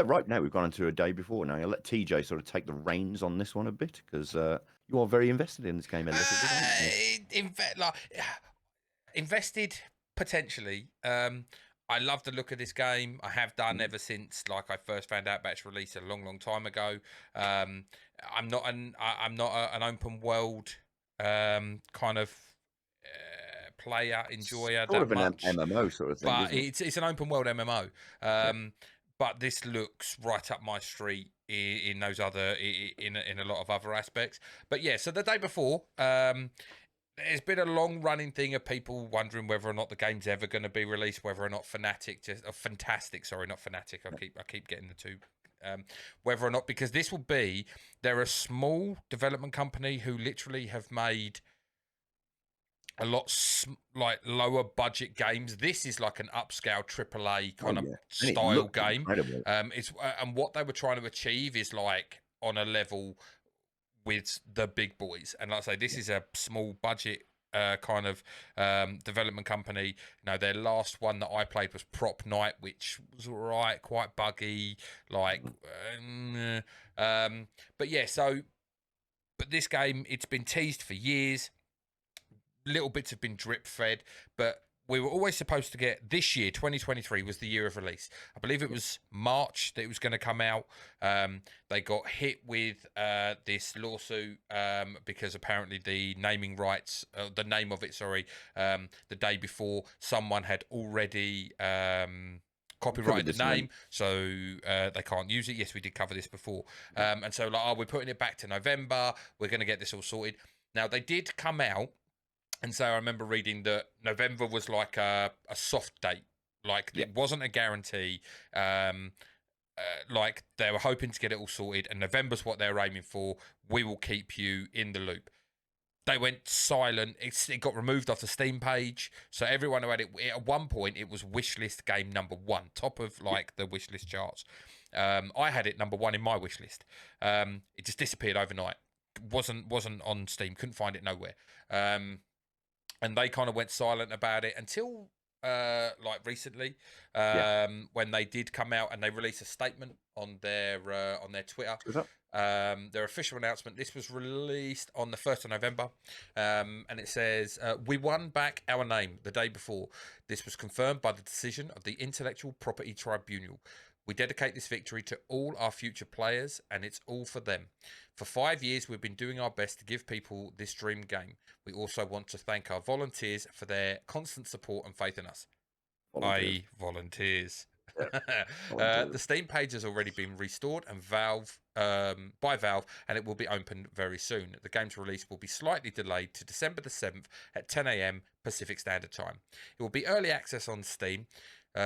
Right now, we've gone into a day before. Now, I'll let TJ sort of take the reins on this one a bit because you are very invested in this game a little bit, aren't you? Like, invested potentially. I love the look of this game. I have done Mm. ever since like I first found out about its release a long time ago. Um, I'm not an open world kind of player enjoyer Sort that of an much, MMO sort of thing, but isn't it? it's an open world MMO. Yeah. But this looks right up my street in those other in a lot of other aspects. But yeah, so the day before, there's been a long running thing of people wondering whether or not the game's ever going to be released, whether or not Fantastic, sorry, not Fanatic. I keep getting the two. Whether or not, because this will be, they're a small development company who literally have made a lot like lower budget games. This is like an upscale AAA Oh kind of yeah, and it style looks game. incredible. It's and what they were trying to achieve is like on a level with the big boys. And like I say, this Yeah. is a small budget kind of development company. You know, their last one that I played was Prop Night, which was all right, quite buggy, like. Mhm. But yeah, so but this game, it's been teased for years. Little bits have been drip fed, but we were always supposed to get this year. 2023 was the year of release. I believe it Yeah. was March that it was going to come out. They got hit with this lawsuit because apparently the naming rights, the name of it, sorry, the day before, someone had already Covered copyrighted this the name. name, so they can't use it. Yes, we did cover this before, Yeah. and so like, oh, we're putting it back to November. We're going to get this all sorted. Now they did come out, and so I remember reading that November was like a soft date. Like Yeah. it wasn't a guarantee. Like they were hoping to get it all sorted, and November's what they were aiming for. We will keep you in the loop. They went silent. It got removed off the Steam page. So everyone who had it, at one point, it was wishlist game number one, top of Yeah. like the wishlist charts. I had it number one in my wishlist. It just disappeared overnight. Wasn't on Steam. Couldn't find it nowhere. And they kind of went silent about it until like recently, Yeah. when they did come out and they released a statement on their Twitter. Twitter. Their official announcement. This was released on the 1st of November, and it says, "We won back our name the day before. This was confirmed by the decision of the Intellectual Property Tribunal. We dedicate this victory to all our future players, and it's all for them. For 5 years, we've been doing our best to give people this dream game. We also want to thank our volunteers for their constant support and faith in us." Volunteers. I volunteers. Yeah. The Volunteers. Steam page has already been restored and by Valve, and it will be opened very soon. The game's release will be slightly delayed to December the 7th at 10 a.m. Pacific Standard Time. It will be early access on Steam,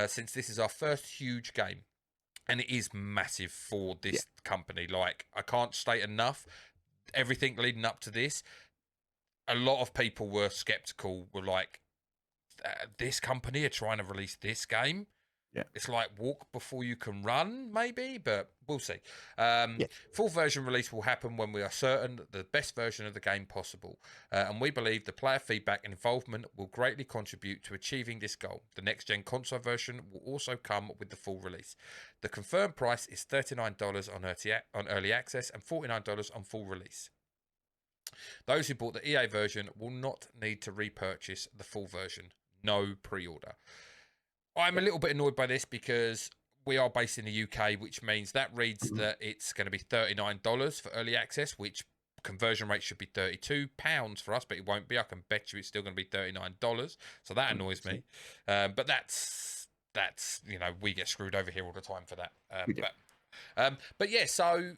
since this is our first huge game, and it is massive for Yeah. this company. Like, I can't state enough. Everything leading up to this, a lot of people were skeptical. Were like, this company are trying to release this game. Yeah. It's like walk before you can run, maybe, but we'll see. Yeah. Full version release will happen when we are certain that the best version of the game possible, and we believe the player feedback and involvement will greatly contribute to achieving this goal. The next-gen console version will also come with the full release. The confirmed price is $39 on early access and $49 on full release. Those who bought the EA version will not need to repurchase the full version. No pre-order. I'm a little bit annoyed by this because we are based in the UK, which means that reads Mhm. that it's going to be $39 for early access, which conversion rate should be £32 for us, but it won't be. I can bet you it's still going to be $39. So that annoys 100%. me. But that's we get screwed over here all the time for that. We do. But yeah, so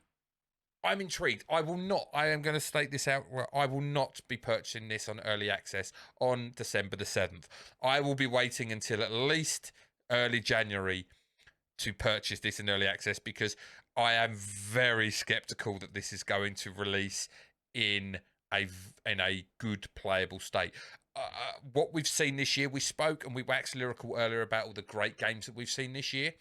I'm intrigued. I am going to state this out. I will not be purchasing this on early access on December the 7th. I will be waiting until at least early January to purchase this in early access because I am very skeptical that this is going to release in a good playable state. What we've seen this year, we spoke and we waxed lyrical earlier about all the great games that we've seen this year.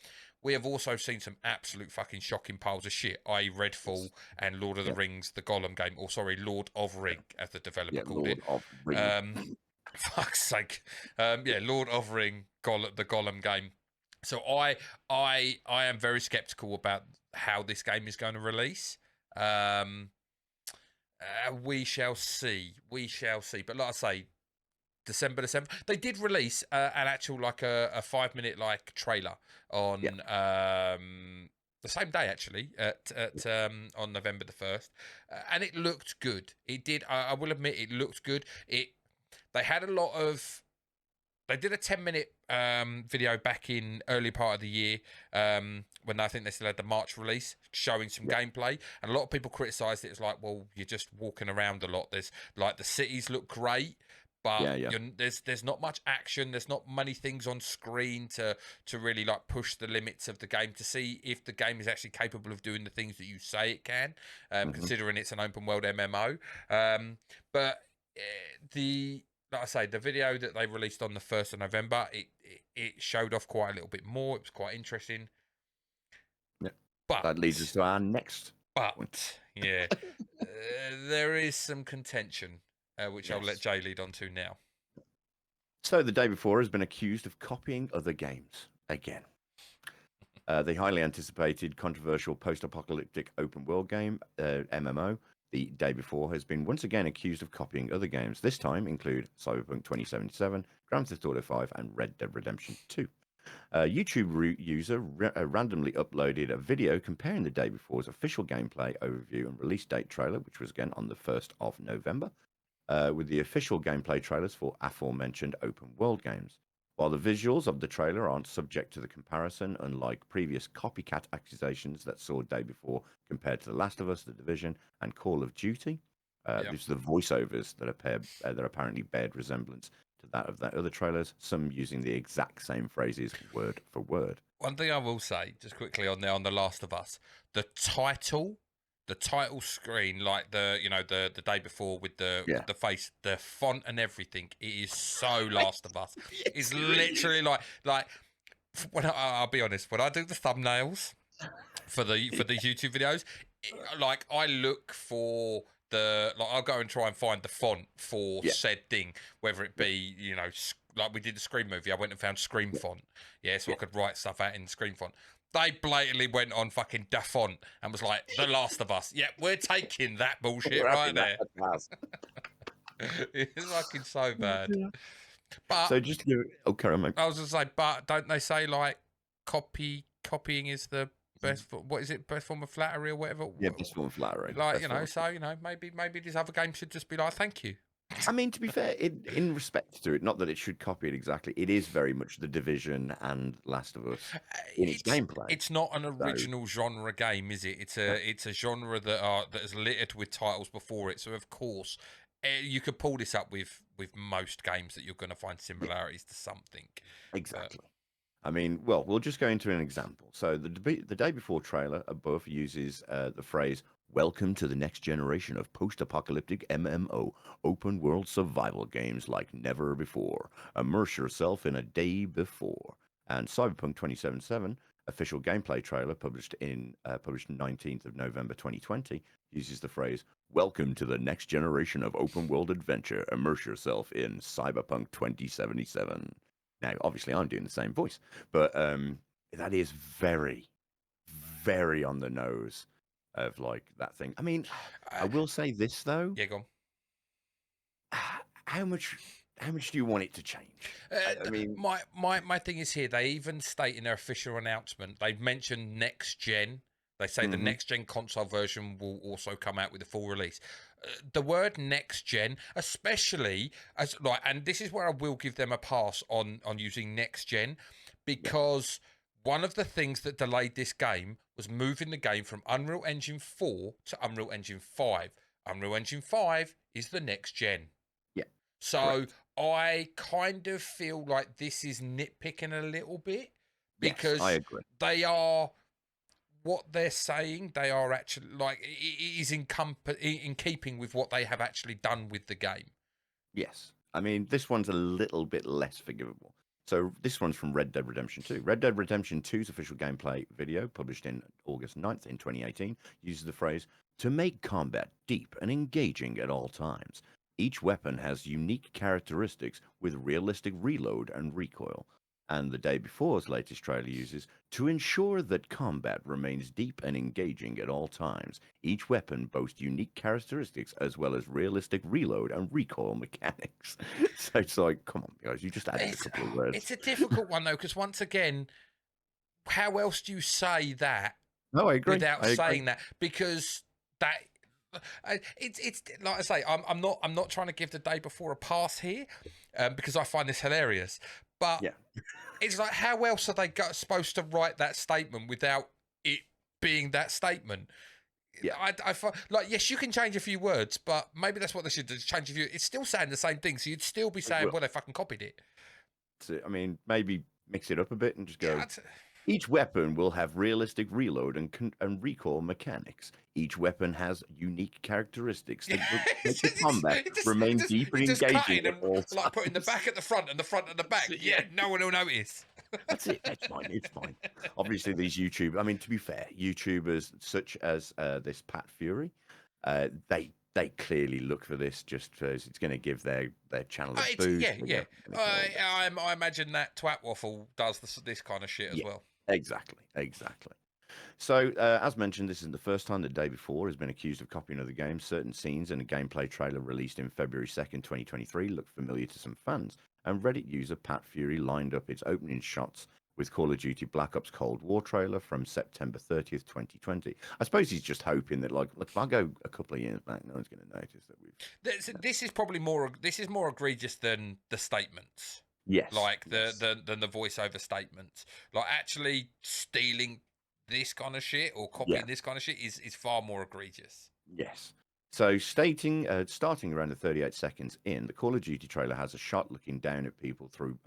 We have also seen some absolute fucking shocking piles of shit, i.e. Redfall and Lord of the Yeah. Rings, the Gollum game, or sorry, Lord of Ring, as the developer Yeah. called Lord it. of Ring. Fuck's sake. Yeah, Lord of Ring, the Gollum game. So I am very skeptical about how this game is going to release. Um, we shall see. We shall see. But like I say, December the 7th. They did release an actual like a 5 minute like trailer Yeah. on the same day actually at on November the 1st, and it looked good. It did. I will admit it looked good. They had a lot of. They did a 10-minute video back in early part of the year when I think they still had the March release showing some Yeah. gameplay. And a lot of people criticised it as like, well, you're just walking around a lot. There's like the cities look great, but Yeah. Yeah. there's not much action. There's not many things on screen to really like push the limits of the game to see if the game is actually capable of doing the things that you say it can, Hmm. considering it's an open world MMO. But the like I say, the video that they released on the 1st of November, it showed off quite a little bit more. It was quite interesting. Yeah. That leads us But, to our next point. yeah, uh, there is some contention, which I'll let Yes. Jay lead on to now. So the day before has been accused of copying other games again. The highly anticipated, controversial post-apocalyptic open-world game, MMO, the day before has been once again accused of copying other games. This time include Cyberpunk 2077, Grand Theft Auto 5, and Red Dead Redemption 2. A YouTube user randomly uploaded a video comparing the day before's official gameplay overview and release date trailer, which was again on the 1st of November, with the official gameplay trailers for aforementioned open world games. While the visuals of the trailer aren't subject to the comparison, unlike previous copycat accusations that saw Day Before compared to The Last of Us, The Division, and Call of Duty, Yeah. these are the voiceovers that apparently bear resemblance to that of their other trailers, some using the exact same phrases word for word. One thing I will say, just quickly on The Last of Us, the title screen, like the day before with Yeah. the face, the font and everything, it is so Last of Us. Yes, It's it really is. literally like when I'll be honest, when I do the thumbnails for the YouTube videos, like I look for I'll go and try and find the font for Yeah. said thing, whether it Yeah. be like we did the Scream movie. I went and found Scream Yeah. font, yeah, so I Yeah. could write stuff out in Scream font. They blatantly went on fucking da font and was like, "The Last of Us." Yeah, we're taking that bullshit We're right having that there. at last. It's fucking so Oh, bad. dear. But So just to give oh, carry on, mate. I was gonna say, but don't they say like copying is the best? What is it? Best form of flattery or whatever. Yeah, best form of flattery. Like Best form of so maybe these other games should just be like, thank you. I mean, to be fair, in respect to it, not that it should copy it exactly, it is very much The Division and Last of Us in its gameplay. It's not an So, original genre game, is it? no, It's a genre that is littered with titles before it. So of course, you could pull this up with most games that you're going to find yeah, similarities to something. But exactly. I mean, well, we'll just go into an example. So the day before trailer above uses the phrase "Welcome to the next generation of post-apocalyptic MMO open world survival games like never before. Immerse yourself in a day before." And Cyberpunk 2077 official gameplay trailer published 19th of November 2020 uses the phrase "Welcome to the next generation of open world adventure. Immerse yourself in Cyberpunk 2077." Now, obviously, I'm doing the same voice, but that is very, very on the nose of like that thing. I mean, I uh, will say this though: yeah, go on. how much, how much do you want it to change? I mean, My thing is here. They even state in their official announcement they've mentioned next gen. They say the hmm next gen console version will also come out with a full release. The word next gen, especially as like, and this is where I will give them a pass on using next gen, yeah, because one of the things that delayed this game was moving the game from Unreal Engine 4 to Unreal Engine 5. Unreal Engine 5 is the next gen. yeah, So correct. I kind of feel like this is nitpicking a little bit Yes, I because agree. they are what they're saying. They are actually like it is in keeping with what they have actually done with the game. Yes. I mean, this one's a little bit less forgivable. So this one's from Red Dead Redemption 2. Red Dead Redemption 2's official gameplay video, published in August 9th in 2018, uses the phrase, "To make combat deep and engaging at all times. Each weapon has unique characteristics with realistic reload and recoil. and the day before's latest trailer uses, to ensure that combat remains deep and engaging at all times. Each weapon boasts unique characteristics as well as realistic reload and recoil mechanics. So it's like, come on, guys, you just added a couple of words. It's a difficult one, though, because once again, how else do you say that No, I agree. without I agree. saying that? Because that it's like I say, I'm not trying to give the day before a pass here, because I find this hilarious. But Yeah. it's like, how else are they supposed to write that statement without it being that statement? Yeah. I like, yes, you can change a few words, but maybe that's what they should do, change a few. It's still saying the same thing, so you'd still be saying, well, they fucking copied it. So, I mean, maybe mix it up a bit and just go. Yeah, Each weapon will have realistic reload and recoil mechanics. Each weapon has unique characteristics that make the combat remain deep and engaging at all times. Like putting the back at the front and the front at the back. Yeah, no one will notice. That's it. That's fine. It's fine. Obviously, these YouTube. I mean, to be fair, YouTubers such as this Pat Fury, they clearly look for this just because it's going to give their channel a boost. Yeah. I imagine that Twat Waffle does this kind of shit as well. Exactly. So, as mentioned, this isn't the first time the day before has been accused of copying other games. Certain scenes in a gameplay trailer released in February 2nd, 2023 look familiar to some fans, and Reddit user Pat Fury lined up its opening shots with Call of Duty Black Ops Cold War trailer from September 30th, 2020. I suppose he's just hoping that, like, look, if I go a couple of years back, no one's going to notice that we've... This is probably more egregious than the statements. Yes. Like than the voiceover statements. Like actually stealing this kind of shit or copying this kind of shit is far more egregious. Yes. So starting around the 38 seconds in, the Call of Duty trailer has a shot looking down at people through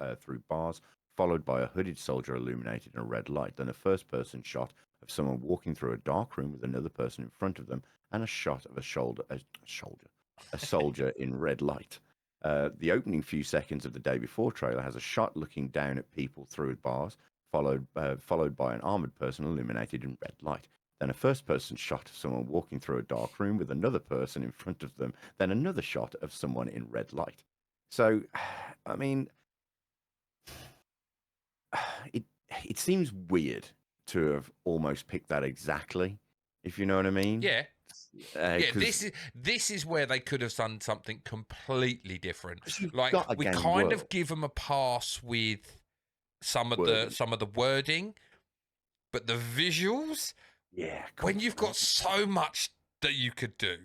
bars, followed by a hooded soldier illuminated in a red light, then a first-person shot of someone walking through a dark room with another person in front of them, and a shot of a soldier in red light. The opening few seconds of the day before trailer has a shot looking down at people through bars, followed by an armored person illuminated in red light. Then a first-person shot of someone walking through a dark room with another person in front of them. Then another shot of someone in red light. So, I mean, it seems weird to have almost picked that exactly, if you know what I mean. Yeah. This is where they could have done something completely different. Like we kind of give them a pass with some of the wording, but the visuals. Yeah. When you've got so much that you could do.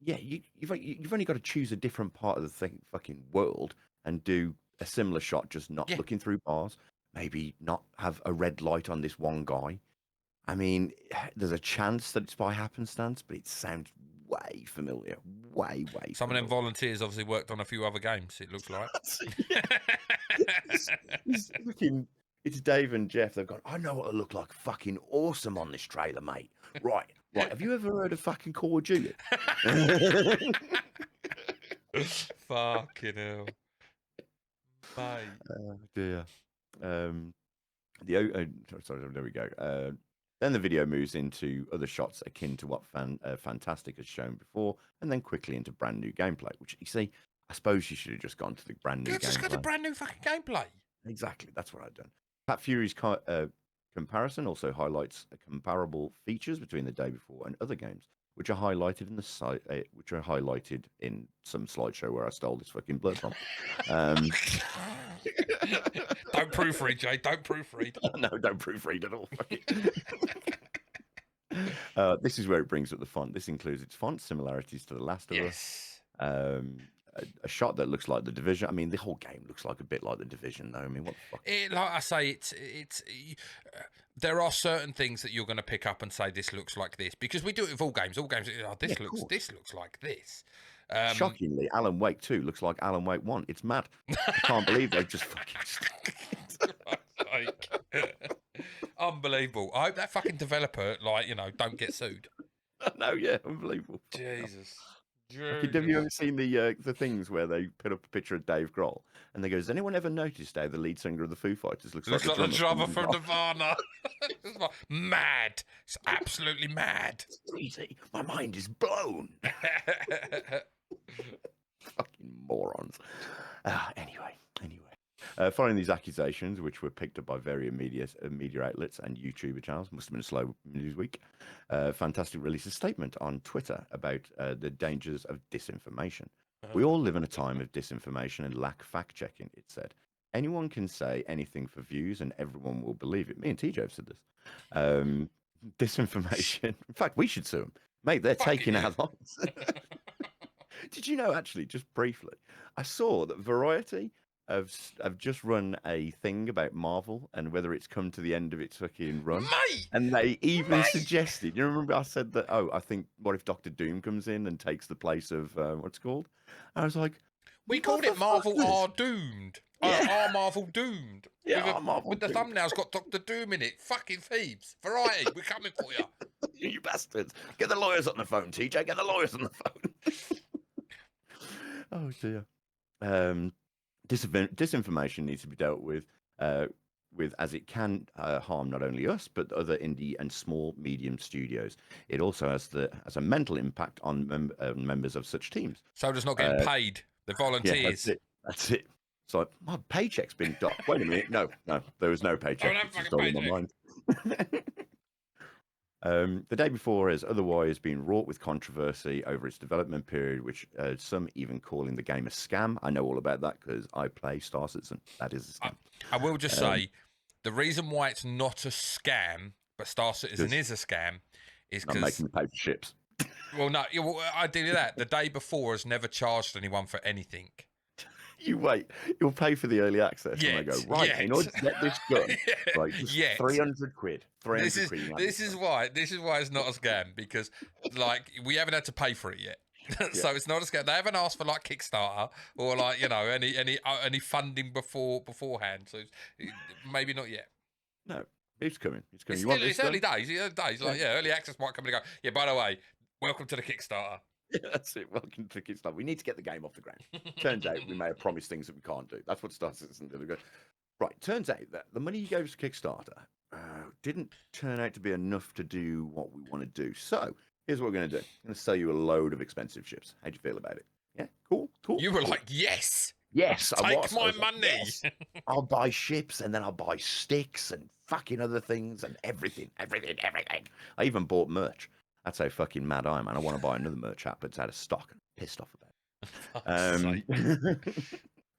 Yeah, you've only got to choose a different part of the fucking world and do a similar shot, just not looking through bars. Maybe not have a red light on this one guy. I mean, there's a chance that it's by happenstance, but it sounds way familiar. Way. Some of them volunteers obviously worked on a few other games, it looks like. It's Dave and Jeff. They've gone, I know what it'll look like fucking awesome on this trailer, mate. Right. Have you ever heard of fucking Call of Duty? Fucking hell. Mate. Oh, dear. Sorry, there we go. Then the video moves into other shots akin to what Fantastic has shown before, and then quickly into brand new gameplay, which you see, I suppose you should have just gone to the brand new gameplay. Just got a brand new fucking gameplay. Exactly, that's what I've done. Pat Fury's comparison also highlights comparable features between the day before and other games, which are highlighted in some slideshow where I stole this fucking blurb from. Don't proofread, Jay. Don't proofread. No, don't proofread at all. This is where it brings up the font. This includes its font similarities to The Last of Us. A shot that looks like The Division. I mean, the whole game looks like a bit like The Division, though. I mean, what the fuck? Like I say, there are certain things that you're going to pick up and say this looks like this, because we do it with all games. All games, this looks like this. Shockingly, Alan Wake 2 looks like Alan Wake 1. It's mad. I can't believe they've just fucking... Unbelievable. I hope that fucking developer, don't get sued. No, yeah, unbelievable. Jesus. Have you ever seen the things where they put up a picture of Dave Grohl and they go, has anyone ever noticed how the lead singer of the Foo Fighters looks like the drummer from Nirvana? Mad. It's absolutely mad. It's crazy. My mind is blown. Fucking morons. Anyway. Following these accusations, which were picked up by various media outlets and YouTuber channels, must have been a slow news week. Fantastic released a statement on Twitter about the dangers of disinformation. We all live in a time of disinformation and lack fact checking, it said. Anyone can say anything for views and everyone will believe it. Me and TJ have said this. Disinformation. In fact, we should sue them. Mate, they're Fucking taking our lives. Did you know, actually, just briefly, I saw that Variety have just run a thing about Marvel and whether it's come to the end of its fucking run. Mate! And they even Mate! suggested, you remember I said that, oh, I think, what if Doctor Doom comes in and takes the place of, what's it called? I was like, We called it Marvel motherfuckers. Are Doomed. Yeah. Are Marvel Doomed. Yeah, Marvel with the Doom. thumbnails got Doctor Doom in it. Fucking thieves. Variety, we're coming for you. You bastards. Get the lawyers on the phone, TJ. Get the lawyers on the phone. Oh, dear. Disinformation needs to be dealt with as it can harm not only us but other indie and small medium studios. It also has a mental impact on members of such teams. So does not getting paid. The volunteers. Yeah, that's it. It's like, my paycheck's been docked. Wait a minute. No, there was no paycheck. no It's just fucking all in my mind. The day before has otherwise been wrought with controversy over its development period, which some even calling the game a scam. I know all about that because I play Star Citizen. That is a scam. I will just say, the reason why it's not a scam, but Star Citizen is a scam, is I'm because... making the paper ships. Well, no, ideally that. The day before has never charged anyone for anything. You wait. You'll pay for the early access, and they go, right, in order to get this done, right, just 300 quid. 300 quid. This is why it's not a scam, because like we haven't had to pay for it yet. So it's not a scam. They haven't asked for like Kickstarter or like, you know, any funding beforehand. So maybe not yet. No, it's coming. It's coming. It's early days. Like, early access might come and go. Yeah, by the way, welcome to the Kickstarter. Yeah, that's it. Welcome to Kickstarter. We need to get the game off the ground. Turns out we may have promised things that we can't do. That's what Star Citizen did. Right. Turns out that the money you gave to Kickstarter didn't turn out to be enough to do what we want to do. So here's what we're going to do. I'm going to sell you a load of expensive ships. How do you feel about it? Yeah, cool. You were like, yes. Yes, Take my money. Like, yes. I'll buy ships and then I'll buy sticks and fucking other things and everything. I even bought merch. That's how fucking mad I am, man. I want to buy another merch hat, but it's out of stock. I'm pissed off about it.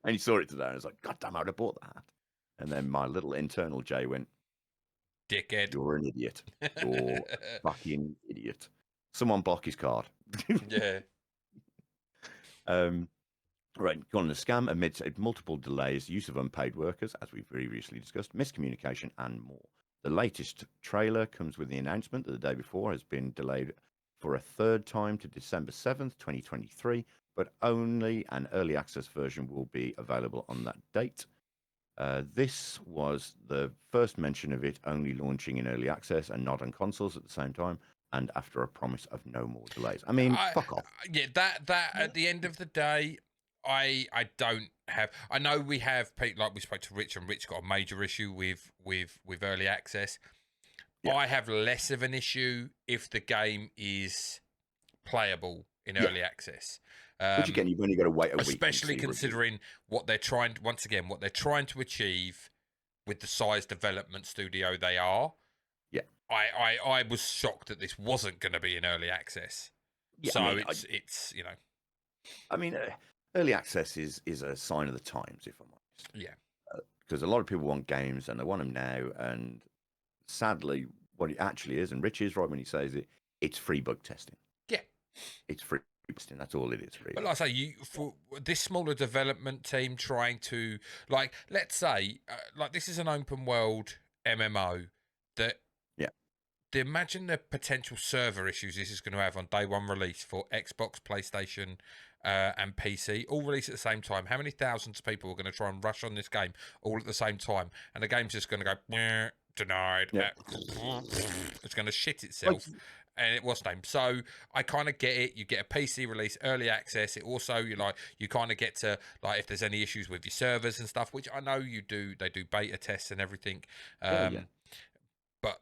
And you saw it today, and I was like, God damn, I would have bought that hat. And then my little internal Jay went, dickhead. You're an idiot. You're fucking idiot. Someone block his card. Yeah. Right, gone on a scam amidst multiple delays, use of unpaid workers, as we previously discussed, miscommunication, and more. The latest trailer comes with the announcement that the day before has been delayed for a third time to December 7th, 2023, but only an early access version will be available on that date. This was the first mention of it only launching in early access and not on consoles at the same time, and after a promise of no more delays. I mean, fuck off. Yeah, that at the end of the day, I don't have. I know we have, like we spoke to Rich, and Rich got a major issue with early access. Yeah. I have less of an issue if the game is playable in early access. Which again, you've only got to wait a week. Especially considering what they're trying to achieve with the size development studio they are. Yeah, I was shocked that this wasn't going to be in early access. Yeah, so I mean, it's you know, I mean. Early access is a sign of the times, if I'm honest. Yeah. Because a lot of people want games and they want them now. And sadly, what it actually is, and Rich is right when he says it, it's free bug testing. Yeah. It's free testing. That's all it is. Really. But like I say, for this smaller development team trying to, like, let's say, like this is an open world MMO that. Yeah. Imagine the potential server issues this is going to have on day one release for Xbox, PlayStation, and PC, all released at the same time. How many thousands of people are going to try and rush on this game all at the same time? And the game's just going to go, denied. Yeah. It's going to shit itself. And it was named. So I kind of get it. You get a PC release, early access. It also, you kind of get to, like, if there's any issues with your servers and stuff, which I know you do. They do beta tests and everything. But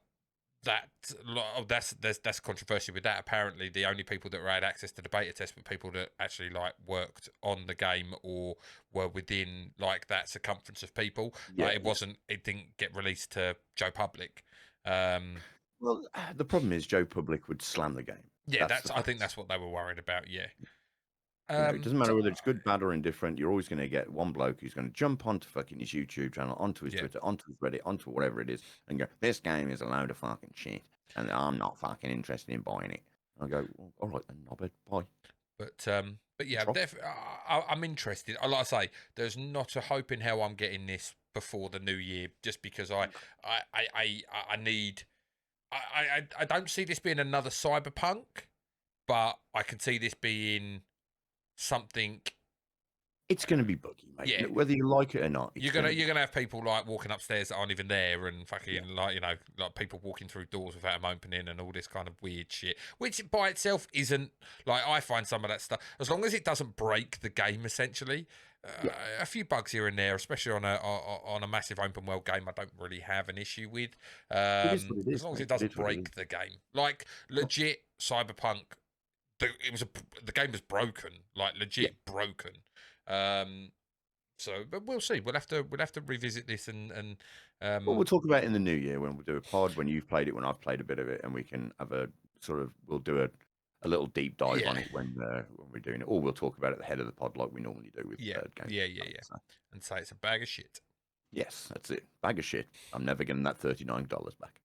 that's controversy with that. Apparently, the only people that had access to the beta test were people that actually like worked on the game or were within like that circumference of people. Yeah, It yeah. wasn't. It didn't get released to Joe Public. Um, Well, the problem is Joe Public would slam the game. yeah, That's the I think fact. that's what they were worried about. Yeah. It doesn't So, matter whether it's good, bad, or indifferent. You're always going to get one bloke who's going to jump onto fucking his YouTube channel, onto his yeah. Twitter, onto his Reddit, onto whatever it is, and go, "This game is a load of fucking shit, and I'm not fucking interested in buying it." I go, well, "All right then, I'll buy." But yeah, Drop. I'm interested. Like I say, there's not a hope in hell I'm getting this before the new year, just because I need. I don't see this being another Cyberpunk, but I can see this being something. It's going to be buggy, mate. Yeah, Whether you like it or not, it's going to be. you're gonna have people like walking upstairs that aren't even there, and Yeah. fucking like like people walking through doors without them opening, and all this kind of weird shit. Which by itself isn't like I find some of that stuff as long as it doesn't break the game. Essentially, Yeah. a few bugs here and there, especially on a massive open world game, I don't really have an issue with. It is what it As is, long as mate. it It doesn't is what it is. break the game, like legit Cyberpunk. The game was broken, like Yeah. legit broken. So, but we'll see. We'll have to revisit this and Well, we'll talk about it in the new year when we'll do a pod, when you've played it, when I've played a bit of it, and we can have a sort of, we'll do a little deep dive on yeah, it when we're doing it, or we'll talk about it at the head of the pod like we normally do with games. yeah, So, and say it's a bag of shit. yes, that's it. Bag of shit. I'm never getting that $39 back.